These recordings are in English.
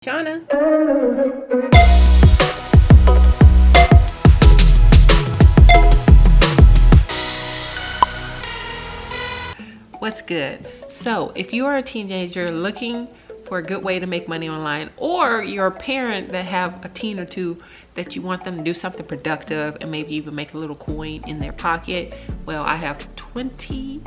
Shauna. What's good? So if you are a teenager looking for a good way to make money online, or you're a parent that have a teen or two that you want them to do something productive and maybe even make a little coin in their pocket, well, I have 20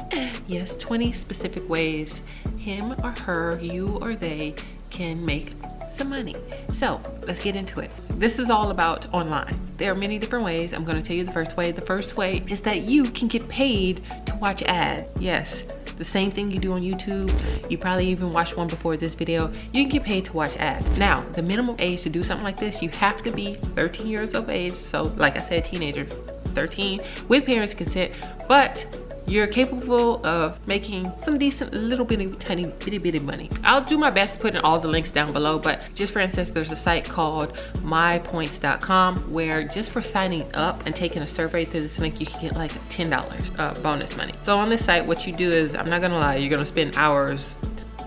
specific ways him or her, you or they can make some money. So let's get into it. This is all about online. There are many different ways. I'm going to tell you the first way. The first way is that you can get paid to watch ads. Yes, the same thing you do on YouTube. You probably even watched one before this video. You can get paid to watch ads. Now, the minimum age to do something like this, you have to be 13 years of age. So like I said, teenager, 13 with parents' consent, but you're capable of making some decent little bitty tiny bitty money. I'll do my best putting all the links down below, but just for instance, there's a site called mypoints.com where just for signing up and taking a survey through this link, you can get like $10 bonus money. So on this site, what you do is, I'm not gonna lie, you're gonna spend hours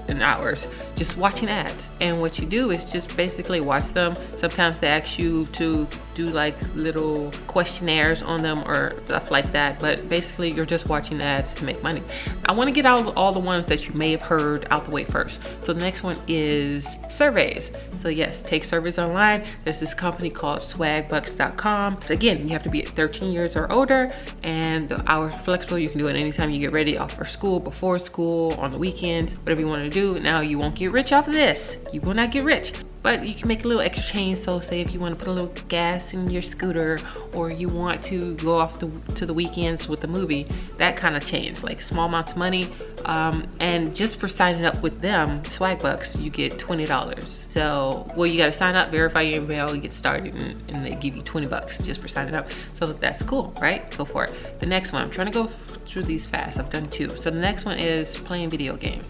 and hours just watching ads, and what you do is just basically watch them. Sometimes they ask you to do like little questionnaires on them or stuff like that, but basically you're just watching ads to make money. I want to get out all the ones that you may have heard out the way first. So the next one is surveys. So yes, take surveys online. There's this company called swagbucks.com. Again, you have to be 13 years or older, and the hours are flexible. You can do it anytime you get ready, off for school, before school, on the weekends, whatever you want to do. Now, you won't get rich off of this. You will not get rich, but you can make a little extra change. So say if you want to put a little gas in your scooter, or you want to go off to the weekends with a movie, that kind of change, like small amounts of money. And just for signing up with them, Swagbucks, you get $20. So, well, you got to sign up, verify your email, you get started, and they give you $20 just for signing up. So that's cool, right? Go for it. The next one, I'm trying to go through these fast. I've done 2. So the next one is playing video games.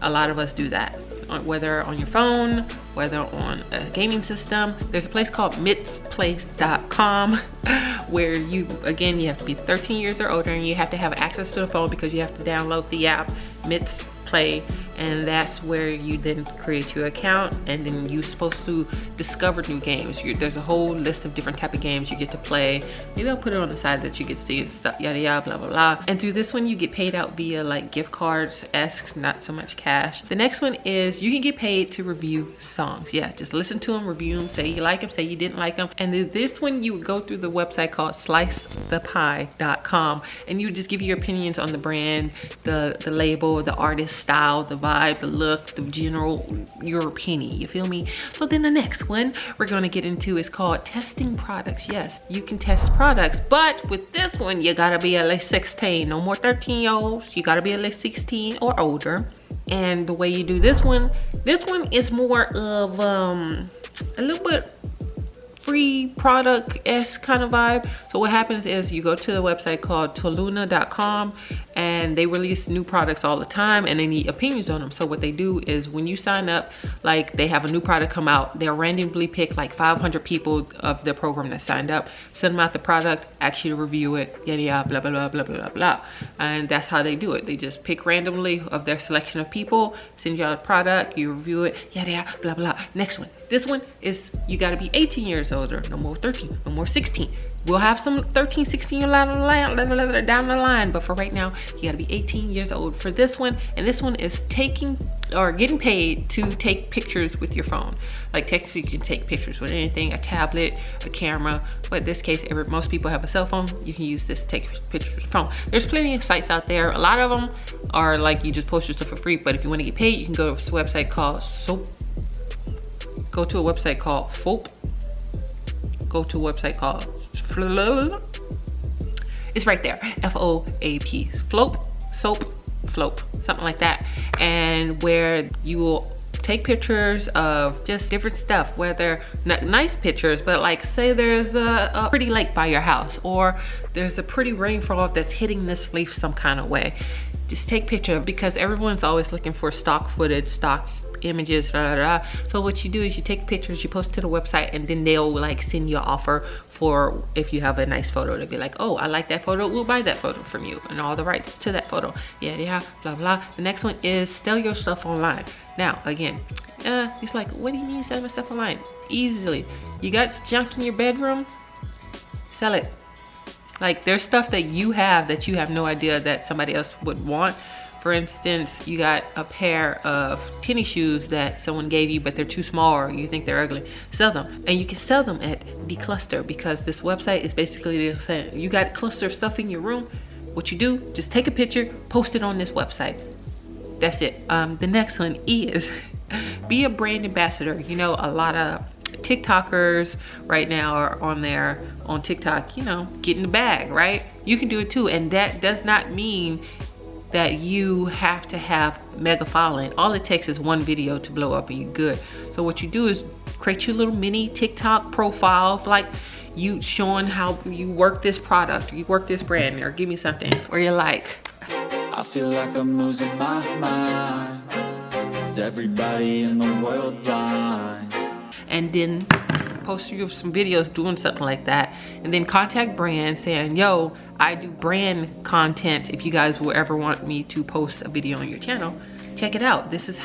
A lot of us do that, whether on your phone, whether on a gaming system. There's a place called mitsplace.com where you have to be 13 years or older, and you have to have access to the phone because you have to download the app Mits Play, and that's where you then create your account, and then you're supposed to discover new games. There's a whole list of different type of games you get to play. Maybe I'll put it on the side that you get to see stuff, yada yada, blah blah blah. And through this one, you get paid out via like gift cards-esque, not so much cash. The next one is you can get paid to review songs. Yeah, just listen to them, review them, say you like them, say you didn't like them. And then this one, you would go through the website called slicethepie.com, and you just give your opinions on the brand, the label, the artist style, the vibe, the look, the general, your opinion, you feel me? So then the next one we're going to get into is called testing products. Yes, you can test products, but with this one, you gotta be at least 16. No more 13-year-olds. You gotta be at least 16 or older. And the way you do this one is more of a little bit free product-esque kind of vibe. So what happens is you go to the website called toluna.com, and they release new products all the time, and they need opinions on them. So what they do is when you sign up, like they have a new product come out, they'll randomly pick like 500 people of the program that signed up, send them out the product, ask you to review it, yada yada, blah blah blah blah blah blah. And that's how they do it. They just pick randomly of their selection of people, send you out a product, you review it, yada yada, blah blah. Next one. This one is you got to be 18 years older, no more 13, no more 16. We'll have some 13, 16 down the line, but for right now, you got to be 18 years old for this one. And this one is taking or getting paid to take pictures with your phone. Like technically, you can take pictures with anything, a tablet, a camera, but in this case, most people have a cell phone. You can use this to take pictures with your phone. There's plenty of sites out there. A lot of them are like you just post your stuff for free, but if you want to get paid, you can go to this website called FOAP. Go to a website called it's right there, FOAP, Floap, something like that. And where you will take pictures of just different stuff, whether not nice pictures, but like say there's a pretty lake by your house, or there's a pretty rainfall that's hitting this leaf some kind of way. Just take picture, because everyone's always looking for stock footage, stock images, So what you do is you take pictures, you post to the website, and then they'll like send you an offer for if you have a nice photo. They'll be like, oh, I like that photo, we'll buy that photo from you and all the rights to that photo. Yeah, blah blah. The next one is sell your stuff online. Now again, it's like, what do you mean sell my stuff online? Easily. You got junk in your bedroom, sell it. Like, there's stuff that you have no idea that somebody else would want. For instance, you got a pair of tennis shoes that someone gave you, but they're too small or you think they're ugly. Sell them. And you can sell them at Decluster, because this website is basically saying, you got cluster stuff in your room. What you do, just take a picture, post it on this website. That's it. The next one is be a brand ambassador. You know, a lot of TikTokers right now are on there on TikTok, you know, getting the bag, right? You can do it too. And that does not mean that you have to have mega following. All it takes is one video to blow up and you're good. So what you do is create your little mini TikTok profile, like you showing how you work this product, you work this brand, or give me something where you're like, I feel like I'm losing my mind. Is everybody in the world blind? And then post you some videos doing something like that, and then contact brands saying, yo, I do brand content. If you guys will ever want me to post a video on your channel, check it out. This is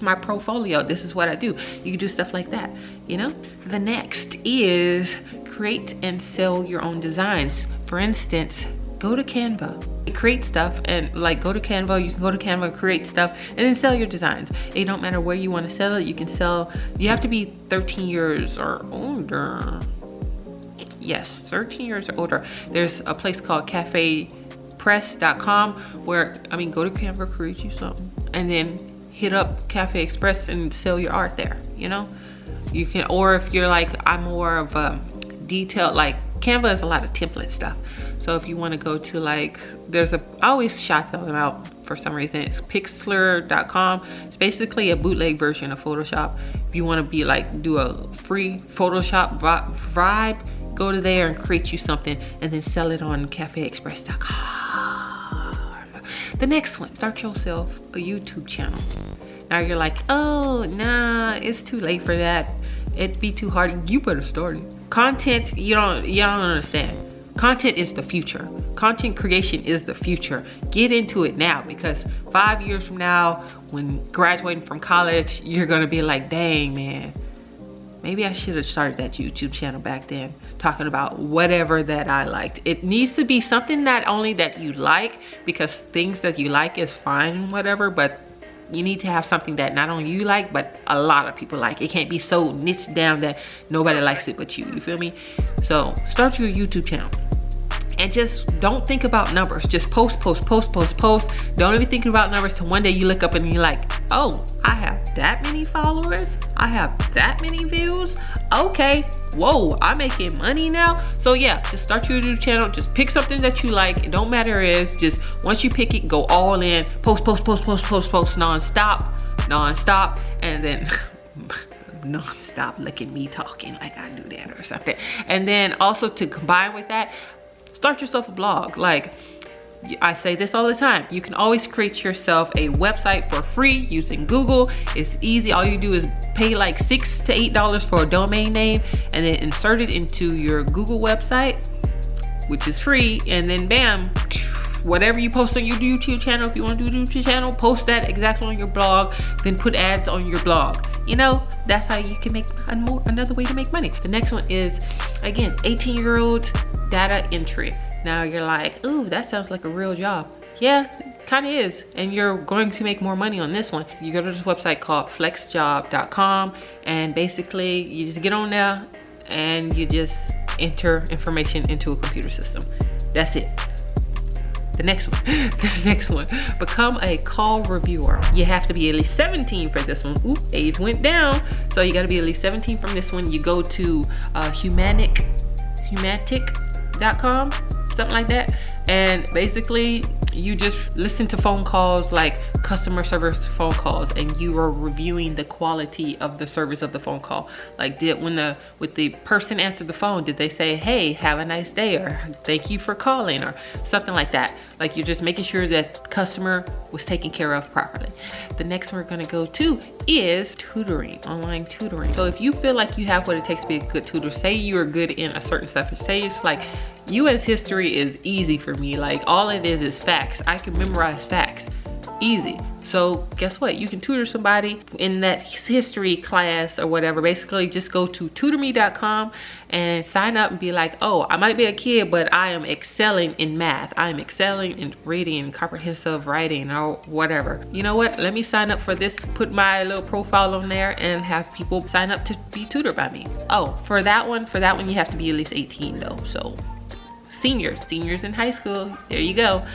my portfolio. This is what I do. You can do stuff like that, you know? The next is create and sell your own designs. For instance, go to Canva, create stuff, and like go to Canva, you can go to Canva, create stuff, and then sell your designs. It don't matter where you want to sell it. You can sell, you have to be 13 years or older. Yes, 13 years or older. There's a place called cafepress.com where, I mean, go to Canva, create you something, and then hit up Cafe Express and sell your art there, you know? You can, or if you're like, I'm more of a detailed, like Canva is a lot of template stuff. So if you want to go to like, I always shout them out for some reason. It's pixlr.com. It's basically a bootleg version of Photoshop. If you want to be like, do a free Photoshop vibe, go to there and create you something and then sell it on cafeexpress.com. The next one, start yourself a YouTube channel. Now you're like, oh, nah, it's too late for that. It'd be too hard. You better start it. Content, you don't understand. Content is the future. Content creation is the future. Get into it now, because 5 years from now, when graduating from college, you're gonna be like, dang, man, maybe I should have started that YouTube channel back then, talking about whatever that I liked. It needs to be something not only that you like, because things that you like is fine and whatever, but you need to have something that not only you like, but a lot of people like. It can't be so niched down that nobody likes it but you feel me? So start your YouTube channel. And just don't think about numbers. Just post. Don't even think about numbers till one day you look up and you're like, oh, I have that many followers. I have that many views. Okay, whoa, I'm making money now. So yeah, just start your YouTube channel. Just pick something that you like. It don't matter is, just once you pick it, go all in. Post non-stop. And then non-stop, look at me talking like I do that or something. And then also to combine with that, start yourself a blog. Like I say this all the time, you can always create yourself a website for free using Google. It's easy. All you do is pay like $6 to $8 for a domain name and then insert it into your Google website, which is free, and then bam, whatever you post on your YouTube channel, if you want to do a YouTube channel, post that exactly on your blog, then put ads on your blog. You know, that's how you can make another way to make money. The next one is, again, 18-year-old data entry. Now you're like, ooh, that sounds like a real job. Yeah, kind of is. And you're going to make more money on this one. You go to this website called flexjob.com, and basically you just get on there and you just enter information into a computer system. That's it. The next one, become a call reviewer. You have to be at least 17 for this one. Ooh, age went down. So you gotta be at least 17 from this one. You go to humantic.com, something like that. And basically you just listen to phone calls, like customer service phone calls and you are reviewing the quality of the service of the phone call. Like when the person answered the phone, did they say, hey, have a nice day, or thank you for calling, or something like that. Like you're just making sure that customer was taken care of properly. The next one we're gonna go to is tutoring, online tutoring. So if you feel like you have what it takes to be a good tutor, say you're good in a certain subject, say it's like US history is easy for me, like all it is facts. I can memorize facts, easy. So guess what? You can tutor somebody in that history class or whatever. Basically just go to tutorme.com and sign up and be like, oh, I might be a kid, but I am excelling in math. I am excelling in reading, comprehensive writing, or whatever. You know what? Let me sign up for this, put my little profile on there and have people sign up to be tutored by me. Oh, for that one you have to be at least 18 though. So seniors in high school, there you go.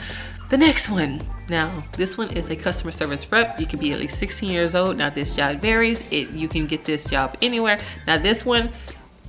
The next one. Now, this one is a customer service rep. You can be at least 16 years old. Now, this job varies. You can get this job anywhere. Now, this one,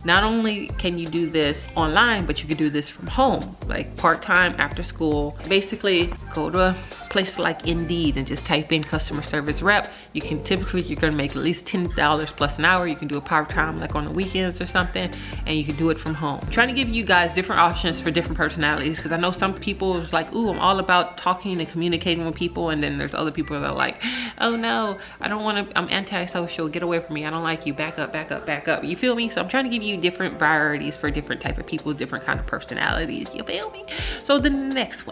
not only can you do this online, but you can do this from home, like part-time after school. Basically, go to a place like Indeed and just type in customer service rep. You can typically, you're gonna make at least $10 plus an hour. You can do a part-time like on the weekends or something, and you can do it from home. I'm trying to give you guys different options for different personalities, because I know some people is like, ooh, I'm all about talking and communicating with people, and then there's other people that are like, oh no, I don't wanna, I'm antisocial, get away from me, I don't like you, back up, back up, back up. You feel me? So I'm trying to give you different varieties for different type of people, different kind of personalities, you feel me? So the next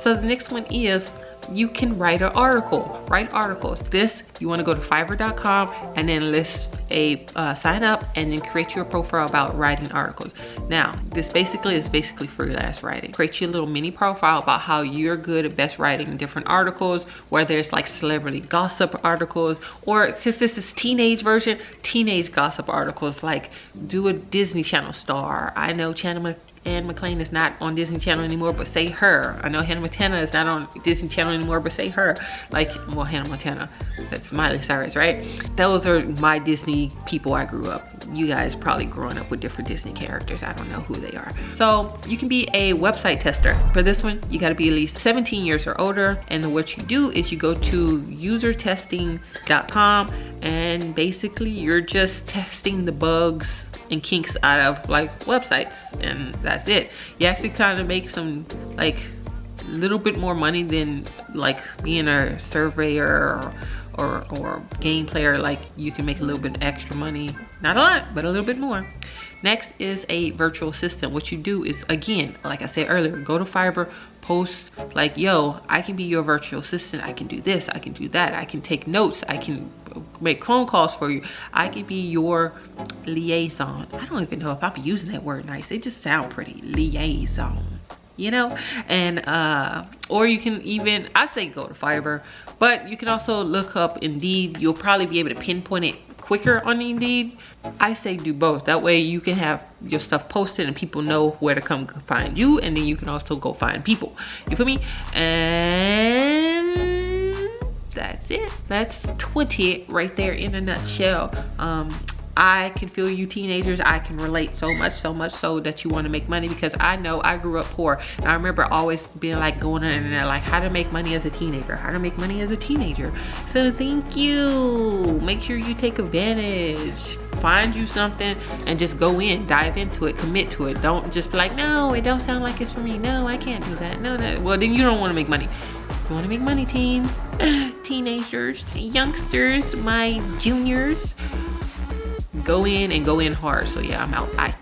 one is you can write an article, write articles. This, you wanna go to fiverr.com and then list a sign up and then create your profile about writing articles. Now, this is basically freelance writing. Create your little mini profile about how you're good at best writing different articles, whether it's like celebrity gossip articles, or since this is teenage version, teenage gossip articles, like do a Disney Channel star. I know Anne McClain is not on Disney Channel anymore, but say her. I know Hannah Montana is not on Disney Channel anymore, but say her. Like, well, Hannah Montana, that's Miley Cyrus, right? Those are my Disney people I grew up. You guys probably growing up with different Disney characters. I don't know who they are. So you can be a website tester. For this one, you gotta be at least 17 years or older. And what you do is you go to usertesting.com and basically you're just testing the bugs and kinks out of like websites, and that's it. You actually kind of make some like a little bit more money than like being a surveyor or game player. Like you can make a little bit extra money, not a lot, but a little bit more. Next is a virtual assistant. What you do is, again, like I said earlier, go to Fiverr, post like, yo, I can be your virtual assistant. I can do this, I can do that. I can take notes. I can make phone calls for you. I can be your liaison. I don't even know if I'm using that word nice. It just sounds pretty, liaison, you know? And, or you can even, I say go to Fiverr, but you can also look up Indeed. You'll probably be able to pinpoint it quicker on Indeed. I say do both. That way you can have your stuff posted and people know where to come find you, and then you can also go find people. You feel me? And that's it. That's 20 right there in a nutshell. I can feel you teenagers. I can relate so much so that you want to make money, because I know I grew up poor. And I remember always being like going on the internet, like how to make money as a teenager, how to make money as a teenager. So thank you. Make sure you take advantage. Find you something and just go in, dive into it, commit to it. Don't just be like, no, it don't sound like it's for me. No, I can't do that. No. Well, then you don't want to make money. You want to make money, teens, teenagers, youngsters, my juniors. Go in and go in hard. So yeah, I'm out. Bye.